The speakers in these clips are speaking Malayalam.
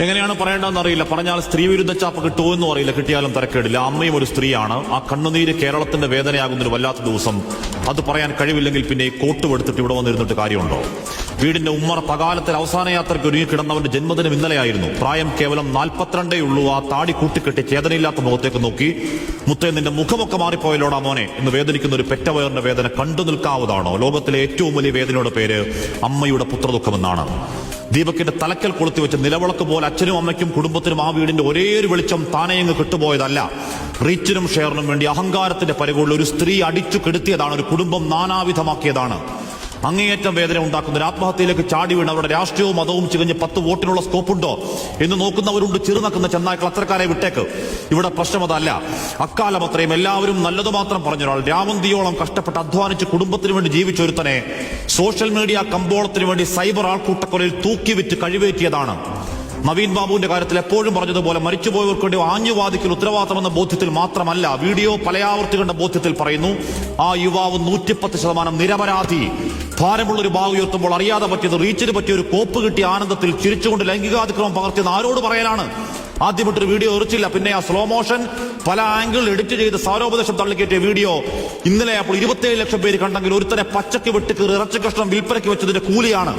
എങ്ങനെയാണ് പറയേണ്ടതെന്ന് അറിയില്ല. പറഞ്ഞാൽ സ്ത്രീ വിരുദ്ധ ചാപ്പ് കിട്ടുമോ എന്നും അറിയില്ല. കിട്ടിയാലും തരക്കേടില്ല. അമ്മയും ഒരു സ്ത്രീയാണ്. ആ കണ്ണുനീര് കേരളത്തിന്റെ വേദനയാകുന്നൊരു വല്ലാത്ത ദിവസം. അത് പറയാൻ കഴിവില്ലെങ്കിൽ പിന്നെ ഈ കോട്ട് എടുത്തിട്ട് ഇവിടെ വന്നിരുന്നിട്ട് കാര്യമുണ്ടോ? വീടിന്റെ ഉമ്മറ പകാലത്തിൽ അവസാന യാത്രയ്ക്ക് ഒരുങ്ങിക്കിടന്നവന്റെ ജന്മദിനം ഇന്നലെയായിരുന്നു. പ്രായം കേവലം 42 ഉള്ളൂ. ആ താടി കൂട്ടിക്കെട്ടി ചേതനയില്ലാത്ത മുഖത്തേക്ക് നോക്കി, മുത്തേ നിന്റെ മുഖമൊക്കെ മാറിപ്പോയല്ലോടാ മോനെ എന്ന് വേദനിക്കുന്ന ഒരു പെറ്റവയറിന്റെ വേദന കണ്ടു നിൽക്കാവുന്നതാണോ? ലോകത്തിലെ ഏറ്റവും വലിയ വേദനയുടെ പേര് അമ്മയുടെ പുത്രദുഃഖമെന്നാണ്. ദീപകിന്റെ തലക്കൽ കൊളുത്തി വെച്ച നിലവിളക്ക് പോലെ അച്ഛനും അമ്മയ്ക്കും കുടുംബത്തിനും ആ വീടിന്റെ ഒരേ ഒരു വെളിച്ചം താനെയങ്ങ് കിട്ടുപോയതല്ല. റീച്ചിനും ഷെയറിനും വേണ്ടി അഹങ്കാരത്തിന്റെ പരികൊള്ള ഒരു സ്ത്രീ അടിച്ചു കെടുത്തിയതാണ്. ഒരു കുടുംബം നാനാവിധമാക്കിയതാണ്. അങ്ങേയറ്റം വേദന ഉണ്ടാക്കുന്ന ഒരു ആത്മഹത്യയിലേക്ക് ചാടി വീണ് അവരുടെ രാഷ്ട്രീയവും മതവും ചികഞ്ഞ് 10 വോട്ടിനുള്ള സ്കോപ്പുണ്ടോ എന്ന് നോക്കുന്നവരുണ്ട്. ചെറുനക്കുന്ന ചെന്നായ്ക്കൾ, അത്തരക്കാരെ വിട്ടേക്ക്. ഇവിടെ പ്രശ്നം അതല്ല. അക്കാലം അത്രയും എല്ലാവരും നല്ലത് മാത്രം പറഞ്ഞൊരാൾ, രാമന്തിയോളം കഷ്ടപ്പെട്ട് അധ്വാനിച്ച് കുടുംബത്തിന് വേണ്ടി ജീവിച്ചൊരുത്തനെ സോഷ്യൽ മീഡിയ കമ്പോളത്തിന് വേണ്ടി സൈബർ ആൾക്കൂട്ടക്കൊലയിൽ തൂക്കിവിറ്റ് കഴിവേറ്റിയതാണ്. നവീൻ ബാബുവിന്റെ കാര്യത്തിൽ എപ്പോഴും പറഞ്ഞതുപോലെ മരിച്ചുപോയവർക്ക് വേണ്ടി ആഞ്ഞുവാദിക്കൽ ഉത്തരവാദിത്തമെന്ന ബോധ്യത്തിൽ മാത്രമല്ല, വീഡിയോ പലയാവർത്തി കണ്ട ബോധ്യത്തിൽ പറയുന്നു. ആ യുവാവ് 110% നിരപരാധി. ഭാരമുള്ളൊരു ബാഗ് ഉയർത്തുമ്പോൾ അറിയാതെ പറ്റിയത്, റീച്ചിന് പറ്റിയ ഒരു കോപ്പ് കിട്ടിയ ആനന്ദത്തിൽ ചിരിച്ചുകൊണ്ട് ലൈംഗികാതിക്രമം പകർത്തിയെന്ന് ആരോട് പറയാനാണ്? ആദ്യമായിട്ടൊരു വീഡിയോ എറിച്ചില്ല, പിന്നെ ആ സ്ലോ മോഷൻ പല ആംഗിളിൽ എഡിറ്റ് ചെയ്ത് സാരോപദേശം തള്ളിക്കയറ്റിയ വീഡിയോ ഇന്നലെ അപ്പോൾ 27 ലക്ഷം പേര് കണ്ടെങ്കിൽ ഒരുത്തനെ പച്ചക്ക് വെട്ടിക്കീറി ഇറച്ചി കഷ്ണം വിൽപ്പനയ്ക്ക് വെച്ചതിന്റെ കൂലിയാണ്.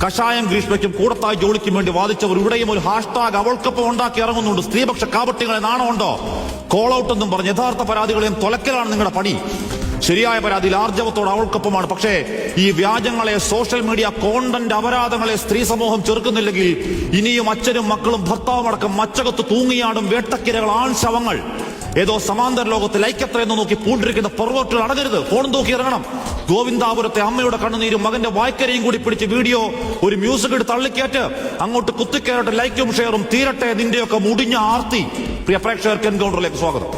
കഷായം ഗ്രീഷ്മയ്ക്കും കൂടത്തായി ജോലിക്കും വേണ്ടി വാദിച്ചവർ ഇവിടെയും ഒരു ഹാഷ്ടാഗ് അവൾക്കൊപ്പം ഉണ്ടാക്കി ഇറങ്ങുന്നുണ്ട്. സ്ത്രീപക്ഷ കാപട്യങ്ങളെ നാണമുണ്ടോ? കോൾ ഔട്ട് എന്നും പറഞ്ഞ് യഥാർത്ഥ പരാതികളെയും തൊലക്കലാണ് നിങ്ങളുടെ പണി. ശരിയായ പരാതിയിൽ ആർജവത്തോട് അവൾക്കൊപ്പമാണ്. പക്ഷേ ഈ വ്യാജങ്ങളെ, സോഷ്യൽ മീഡിയ കോണ്ടന്റ് അപരാധങ്ങളെ സ്ത്രീ സമൂഹം ചെറുക്കുന്നില്ലെങ്കിൽ ഇനിയും അച്ഛനും മക്കളും ഭർത്താവുമടക്കം മച്ചകത്ത് തൂങ്ങിയാടും വേട്ടക്കിരകൾ, ആൺ ശവങ്ങൾ. ഏതോ സമാന്തര ലോകത്ത് ലൈക്കത്ര എന്ന് നോക്കി പൂണ്ടിരിക്കുന്ന പൊറവോട്ടുകൾ അടങ്ങരുത്. ഫോൺ നോക്കി ഇറങ്ങണം. ഗോവിന്ദാപുരത്തെ അമ്മയുടെ കണ്ണുനീരും മകന്റെ വായ്ക്കരയും കൂടി പിടിച്ച് വീഡിയോ ഒരു മ്യൂസിക് എടുത്ത് തള്ളിക്കയറ്റ്. അങ്ങോട്ട് കുത്തിക്കയറട്ടെ, ലൈക്കും ഷെയറും തീരട്ടെ നിന്റെയൊക്കെ മുടിഞ്ഞ ആർത്തി. പ്രിയ പ്രേക്ഷകർക്ക് എൻകൗണ്ടറിലേക്ക് സ്വാഗതം.